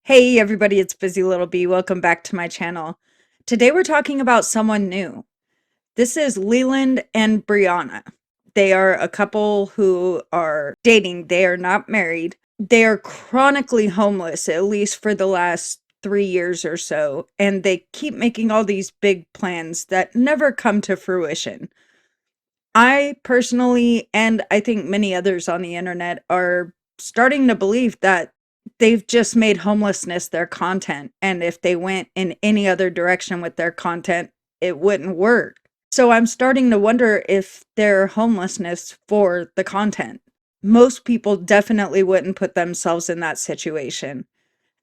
Hey everybody, it's Busy Little Bee. Welcome back to my channel. Today we're talking about someone new. This is Leland and Brionna. They are a couple who are dating. They are not married. They are chronically homeless, at least for the last 3 years or so, and they keep making all these big plans that never come to fruition. I personally, and I think many others on the internet, are starting to believe that they've just made homelessness their content. And if they went in any other direction with their content, it wouldn't work. So I'm starting to wonder if they're homelessness for the content. Most people definitely wouldn't put themselves in that situation.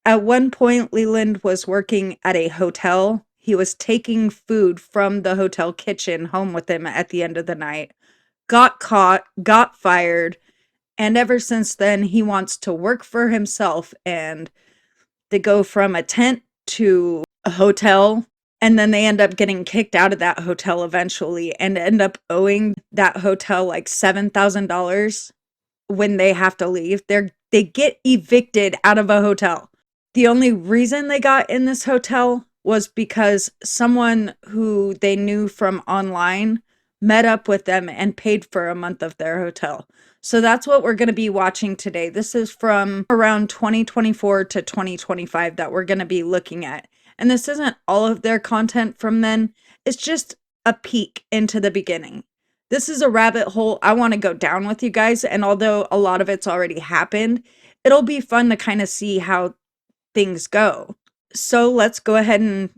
At one point, Leland was working at a hotel. He was taking food from the hotel kitchen home with him at the end of the night, got caught, got fired, and ever since then, he wants to work for himself. And they go from a tent to a hotel, and then they end up getting kicked out of that hotel eventually and end up owing that hotel like $7,000 when they have to leave. They get evicted out of a hotel. The only reason they got in this hotel was because someone who they knew from online met up with them and paid for a month of their hotel. So that's what we're going to be watching today. This is from around 2024 to 2025 that we're going to be looking at. And this isn't all of their content from then. It's just a peek into the beginning. This is a rabbit hole I want to go down with you guys. And although a lot of it's already happened, it'll be fun to kind of see how things go. So let's go ahead and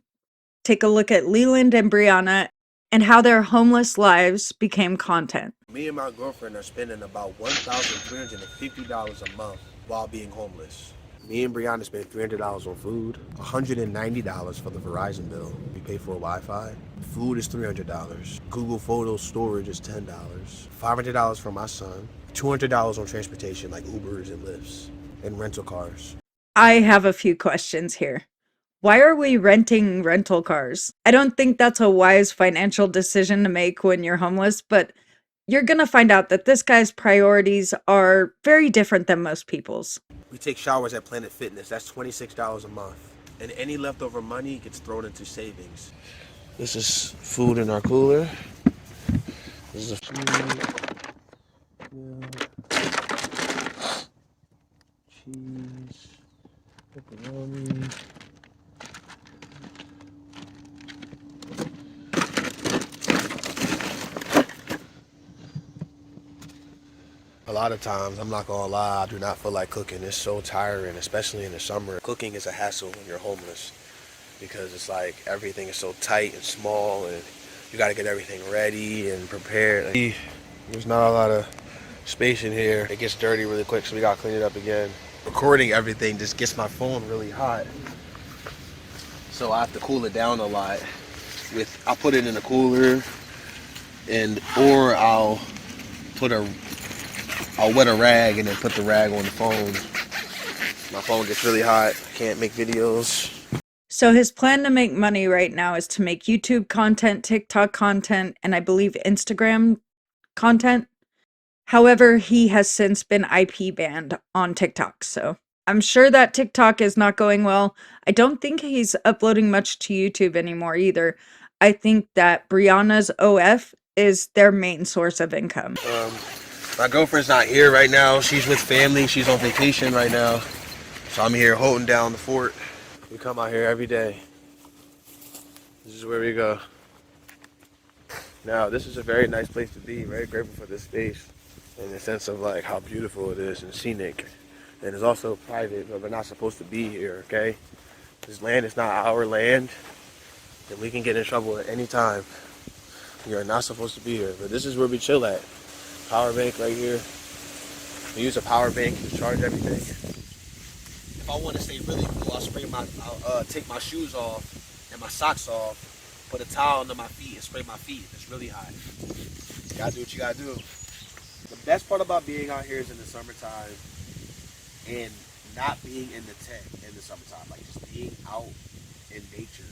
take a look at Leland and Brionna and how their homeless lives became content. Me and my girlfriend are spending about $1,350 a month while being homeless. Me and Brianna spend $300 on food, $190 for the Verizon bill. We pay for Wi-Fi. Food is $300. Google Photos storage is $10. $500 for my son. $200 on transportation like Ubers and Lyfts and rental cars. I have a few questions here. Why are we renting rental cars? I don't think that's a wise financial decision to make when you're homeless, but you're going to find out that this guy's priorities are very different than most people's. We take showers at Planet Fitness. That's $26 a month. And any leftover money gets thrown into savings. This is food in our cooler. This is a cheese, pepperoni. A lot of times, I'm not gonna lie, I do not feel like cooking. It's so tiring, especially in the summer. Cooking is a hassle when you're homeless because it's like everything is so tight and small and you gotta get everything ready and prepared. There's not a lot of space in here. It gets dirty really quick, so we gotta clean it up again. Recording everything just gets my phone really hot. So I have to cool it down a lot. I'll put it in a cooler or I'll wet a rag and then put the rag on the phone. My phone gets really hot. I can't make videos. So his plan to make money right now is to make YouTube content, TikTok content, and I believe Instagram content. However, he has since been IP banned on TikTok, so I'm sure that TikTok is not going well. I don't think he's uploading much to YouTube anymore either. I think that Brianna's OF is their main source of income. My girlfriend's not here right now. She's with family. She's on vacation right now. So I'm here holding down the fort. We come out here every day. This is where we go. Now, this is a very nice place to be. Very grateful for this space in the sense of like how beautiful it is and scenic. And it's also private, but we're not supposed to be here, okay? This land is not our land, and we can get in trouble at any time. We are not supposed to be here, but this is where we chill at. Power bank right here. We use a power bank to charge everything. If I want to stay really cool, I'll take my shoes off and my socks off, put a towel under my feet and spray my feet. It's really hot. You gotta do what you gotta do. The best part about being out here is in the summertime and not being in the tent in the summertime, like just being out in nature.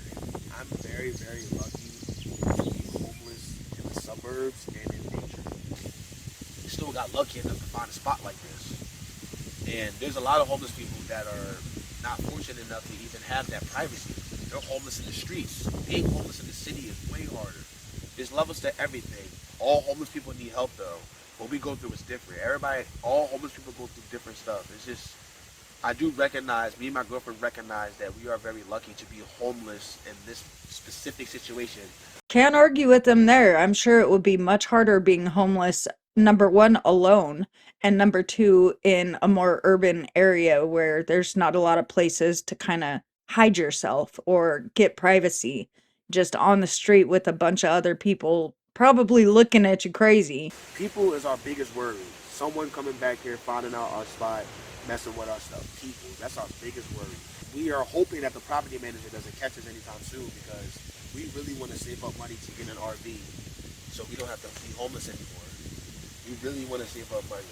I'm very, very lucky to be homeless in the suburbs and in nature. Still got lucky enough to find a spot like this. And there's a lot of homeless people that are not fortunate fortunate enough to even have that privacy. They're homeless in the streets. Being homeless in the city is way harder. There's levels to everything. All homeless people need help though. What we go through is different. Everybody, all homeless people go through different stuff. It's just, I do recognize, me and my girlfriend recognize that we are very lucky to be homeless in this specific situation. Can't argue with them there. I'm sure it would be much harder being homeless, number one, alone, and number two, in a more urban area where there's not a lot of places to kind of hide yourself or get privacy. Just on the street with a bunch of other people probably looking at you crazy. People is our biggest worry. Someone coming back here, finding out our spot, messing with our stuff. People, that's our biggest worry. We are hoping that the property manager doesn't catch us anytime soon because we really want to save up money to get an RV so we don't have to be homeless anymore. We really want to save up money.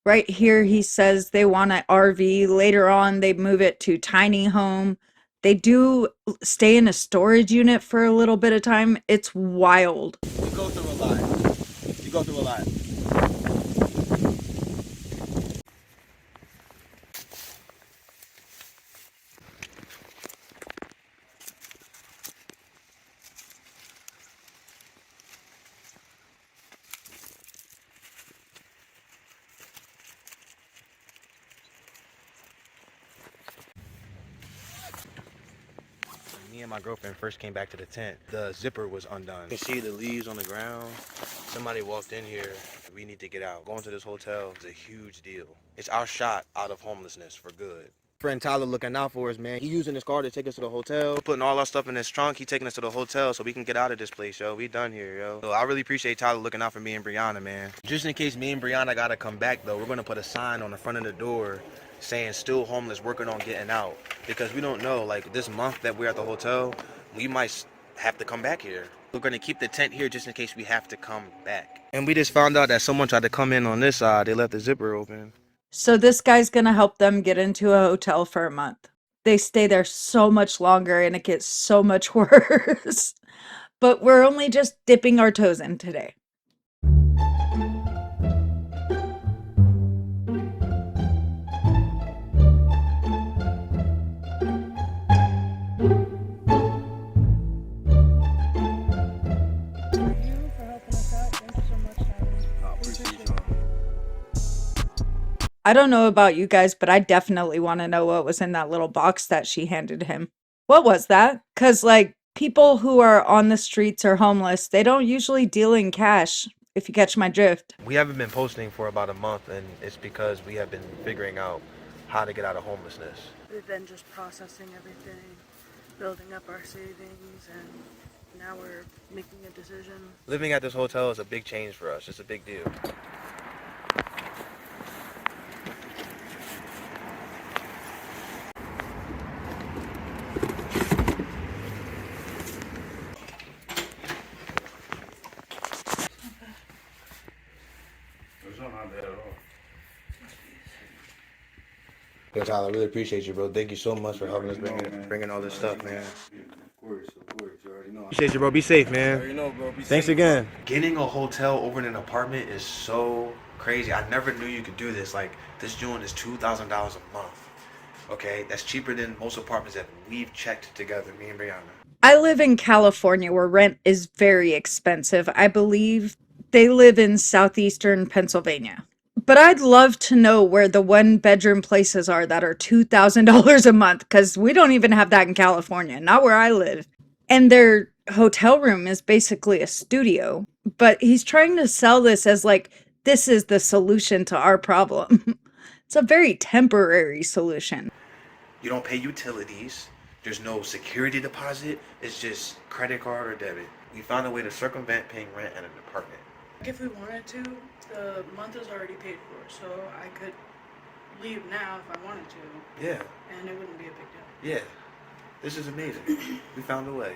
Right here, he says they want an RV. Later on, they move it to tiny home. They do stay in a storage unit for a little bit of time. It's wild. We go through a lot. We go through a lot. Me and my girlfriend first came back to the tent, the zipper was undone. You can see the leaves on the ground. Somebody walked in here. We need to get out. Going to this hotel is a huge deal. It's our shot out of homelessness for good. Friend Tyler looking out for us, man. He using his car to take us to the hotel. Putting all our stuff in his trunk. He taking us to the hotel so we can get out of this place, yo. We done here, yo. So I really appreciate Tyler looking out for me and Brionna, man. Just in case me and Brionna gotta come back, though, we're gonna put a sign on the front of the door saying still homeless, working on getting out. Because we don't know, like this month that we're at the hotel, we might have to come back here. We're gonna keep the tent here just in case we have to come back. And we just found out that someone tried to come in on this side. They left the zipper open. So this guy's gonna help them get into a hotel for a month. They stay there so much longer and it gets so much worse. But we're only just dipping our toes in today. I don't know about you guys, but I definitely want to know what was in that little box that she handed him. What was that? Because, like, people who are on the streets or homeless, they don't usually deal in cash, if you catch my drift. We haven't been posting for about a month, and it's because we have been figuring out how to get out of homelessness. We've been just processing everything, building up our savings, and now we're making a decision. Living at this hotel is a big change for us. It's a big deal. Yo, Tyler, I really appreciate you, bro. Thank you so much for helping us bringing all this stuff, man. Of course, you already know. Appreciate you, bro. Be safe, man. You already know, bro. Thanks again. Getting a hotel over in an apartment is so crazy. I never knew you could do this. Like, this joint is $2,000 a month. Okay? That's cheaper than most apartments that we've checked together, me and Brionna. I live in California where rent is very expensive. I believe they live in southeastern Pennsylvania. But I'd love to know where the one-bedroom places are that are $2,000 a month, because we don't even have that in California, not where I live. And their hotel room is basically a studio. But he's trying to sell this as like, this is the solution to our problem. It's a very temporary solution. You don't pay utilities. There's no security deposit. It's just credit card or debit. We found a way to circumvent paying rent at an apartment. If we wanted to, the month is already paid for, so I could leave now if I wanted to, Yeah, and it wouldn't be a big deal. yeah. This is amazing. We found a way.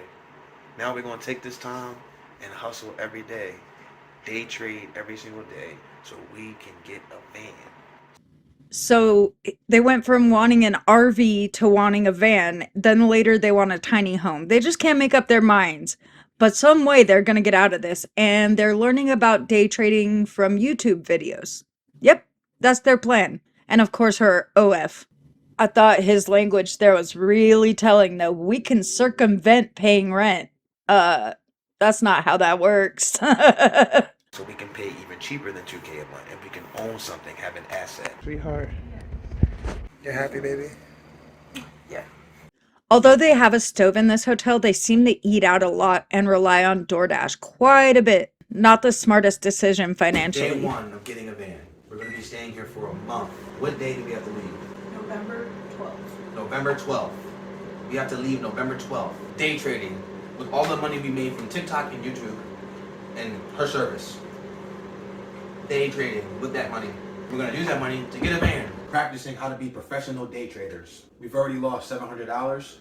Now we're going to take this time and hustle every day. Day trade every single day so we can get a van. So they went from wanting an RV to wanting a van. Then later they want a tiny home. They just can't make up their minds. But some way they're going to get out of this. And they're learning about day trading from YouTube videos. Yep, that's their plan. And of course her OF. I thought his language there was really telling, though. We can circumvent paying rent. That's not how that works. So we can pay even cheaper than 2K a month, and we can own something, have an asset. Sweetheart, you happy, baby? Yeah. Although they have a stove in this hotel, they seem to eat out a lot and rely on DoorDash quite a bit. Not the smartest decision Day financially. one of getting a van. We're going to be staying here for a month. What day do we have to leave? November 12th. November 12th. We have to leave November 12th. Day trading with all the money we made from TikTok and YouTube and her service. Day trading with that money. We're going to use that money to get a van. Practicing how to be professional day traders. We've already lost $700.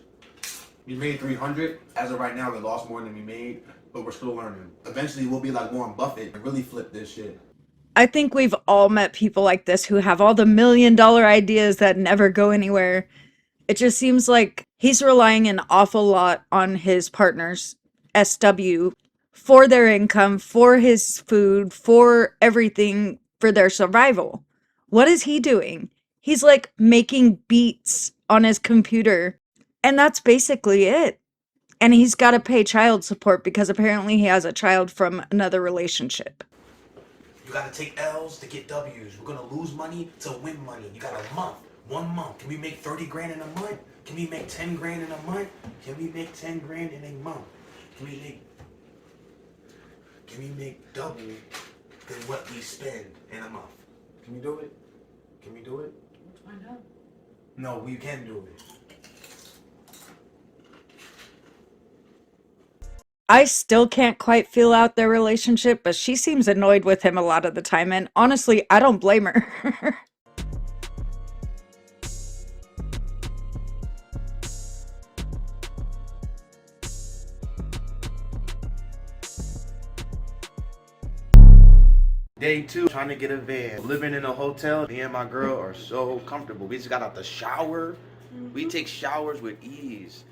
We made $300. As of right now, we lost more than we made, but we're still learning. Eventually, we'll be like Warren Buffett and really flip this shit. I think we've all met people like this who have all the $1,000,000 ideas that never go anywhere. It just seems like he's relying an awful lot on his partners, SW, for their income, for his food, for everything, for their survival. What is he doing? He's like making beats on his computer, and that's basically it. And he's got to pay child support because apparently he has a child from another relationship. You gotta take L's to get W's. We're gonna lose money to win money. You got a month, 1 month. Can we make 30 grand in a month? Can we make 10 grand in a month? Can we make 10 grand in a month? Can we make double than what we spend in a month? Can we do it? Can we do it? Let's find out. No, we can do it. I still can't quite feel out their relationship, but she seems annoyed with him a lot of the time, and honestly, I don't blame her. Day 2, trying to get a van. Living in a hotel, me and my girl are so comfortable. We just got out the shower. We take showers with ease.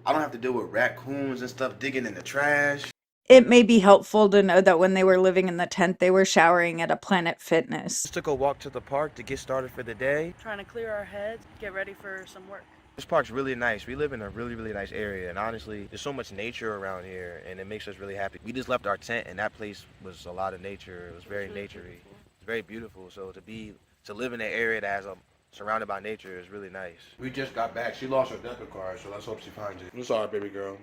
I don't have to deal with raccoons and stuff digging in the trash. It may be helpful to know that when they were living in the tent, they were showering at a Planet Fitness. Just took a walk to the park to get started for the day. Trying to clear our heads, get ready for some work. This park's really nice. We live in a really, really nice area, and honestly, there's so much nature around here, and it makes us really happy. We just left our tent, and that place was a lot of nature. It was very naturey. It's very beautiful. So to live in an area that has surrounded by nature is really nice. We just got back. She lost her debit card, so let's hope she finds it. I'm sorry, baby girl.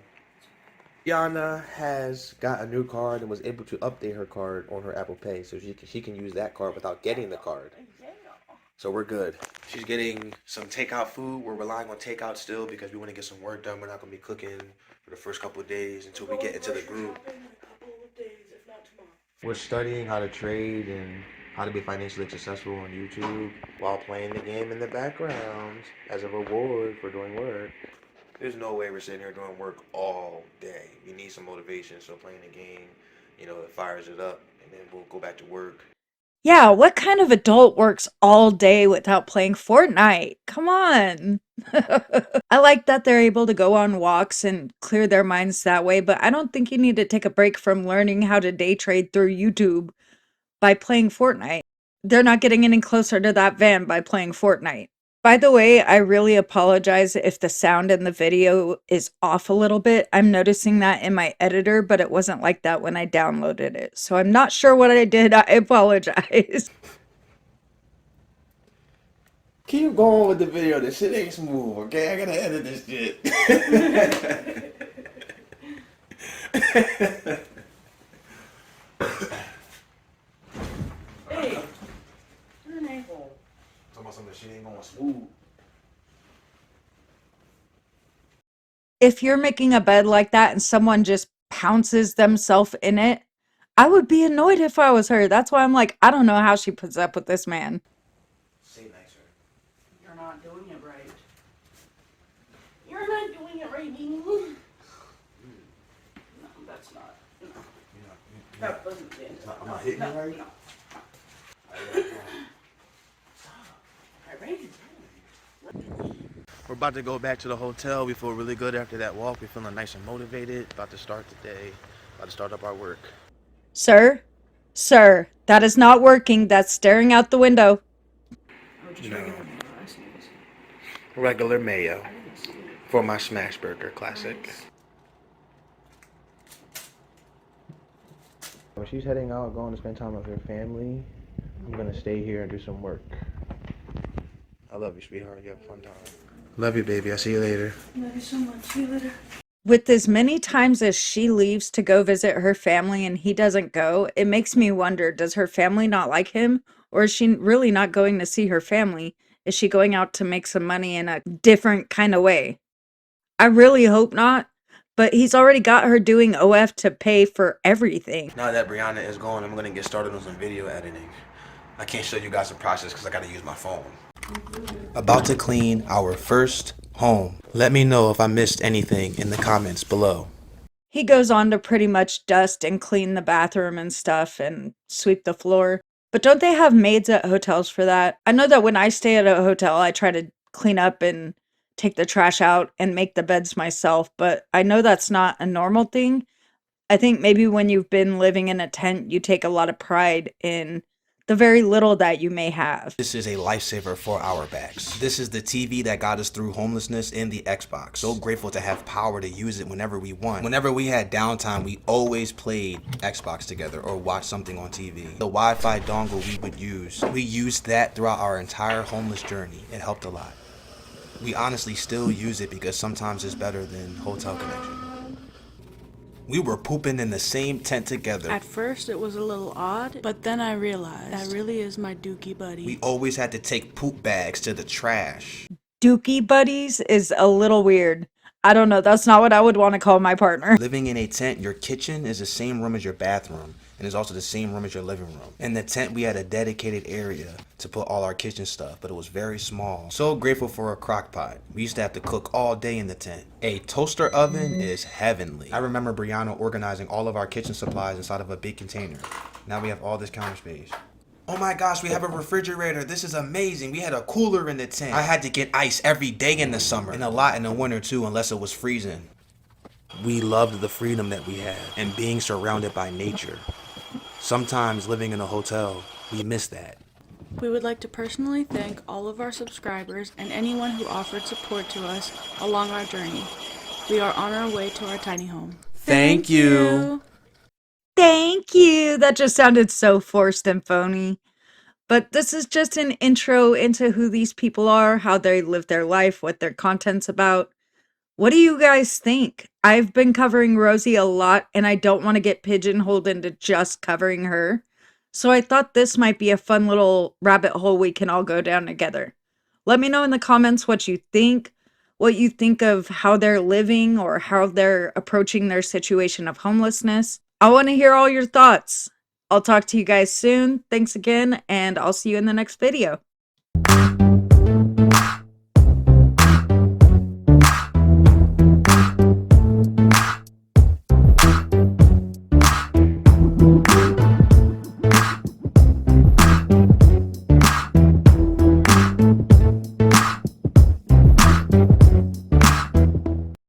Brionna has got a new card and was able to update her card on her Apple Pay, so she can use that card without getting the card. So we're good. She's getting some takeout food. We're relying on takeout still because we want to get some work done. We're not going to be cooking for the first couple of days until we get into the groove. We're studying how to trade and how to be financially successful on YouTube while playing the game in the background as a reward for doing work. There's no way we're sitting here doing work all day. We need some motivation, so playing the game, it fires it up, and then we'll go back to work. Yeah, what kind of adult works all day without playing Fortnite? Come on. I like that they're able to go on walks and clear their minds that way, but I don't think you need to take a break from learning how to day trade through YouTube by playing Fortnite. They're not getting any closer to that van by playing Fortnite. By the way, I really apologize if the sound in the video is off a little bit. I'm noticing that in my editor, but it wasn't like that when I downloaded it. So I'm not sure what I did. I apologize. Keep going with the video. This shit ain't smooth, okay? I gotta edit this shit. Hey, you're an a-hole. Talking about something that shit ain't going smooth. If you're making a bed like that and someone just pounces themselves in it, I would be annoyed if I was her. That's why I'm like, I don't know how she puts up with this man. Say nicer. You're not doing it right. You're not doing it right, Beanie. No, that's not. No. That wasn't the end. I'm not hitting you right? No. Alright. We're about to go back to the hotel. We feel really good after that walk. We're feeling nice and motivated. About to start the day. About to start up our work. Sir, that is not working. That's staring out the window. Oh, just regular glasses. regular mayo for my smash burger classic. When she's heading out, going to spend time with her family, I'm gonna stay here and do some work. I love you, sweetheart. You have a fun time. Love you, baby. I'll see you later. Love you so much. See you later. With as many times as she leaves to go visit her family and he doesn't go, it makes me wonder, does her family not like him? Or is she really not going to see her family? Is she going out to make some money in a different kind of way? I really hope not, but he's already got her doing OF to pay for everything. Now that Brionna is gone, I'm gonna get started on some video editing. I can't show you guys the process because I gotta use my phone. About to clean our first home. Let me know if I missed anything in the comments below. He goes on to pretty much dust and clean the bathroom and stuff and sweep the floor. But don't they have maids at hotels for that? I know that when I stay at a hotel, I try to clean up and take the trash out and make the beds myself, but I know that's not a normal thing. I think maybe when you've been living in a tent, you take a lot of pride in the very little that you may have. This is a lifesaver for our backs. This is the TV that got us through homelessness and the Xbox. So grateful to have power to use it whenever we want. Whenever we had downtime, we always played Xbox together or watched something on TV. The Wi-Fi dongle we would use, we used that throughout our entire homeless journey. It helped a lot. We honestly still use it because sometimes it's better than hotel connection. We were pooping in the same tent together. At first, it was a little odd, but then I realized that really is my dookie buddy. We always had to take poop bags to the trash. Dookie buddies is a little weird. I don't know, that's not what I would want to call my partner. Living in a tent, your kitchen is the same room as your bathroom, and is also the same room as your living room. In the tent, we had a dedicated area to put all our kitchen stuff, but it was very small. So grateful for a crock pot. We used to have to cook all day in the tent. A toaster oven is heavenly. I remember Brionna organizing all of our kitchen supplies inside of a big container. Now we have all this counter space. Oh my gosh, we have a refrigerator. This is amazing. We had a cooler in the tent. I had to get ice every day in the summer, and a lot in the winter too, unless it was freezing. We loved the freedom that we had and being surrounded by nature. Sometimes living in a hotel, we miss that. We would like to personally thank all of our subscribers and anyone who offered support to us along our journey. We are on our way to our tiny home. Thank you. Thank you. That just sounded so forced and phony. But this is just an intro into who these people are, how they live their life, what their content's about. What do you guys think? I've been covering Rosie a lot, and I don't want to get pigeonholed into just covering her. So I thought this might be a fun little rabbit hole we can all go down together. Let me know in the comments what you think of how they're living or how they're approaching their situation of homelessness. I want to hear all your thoughts. I'll talk to you guys soon. Thanks again, and I'll see you in the next video.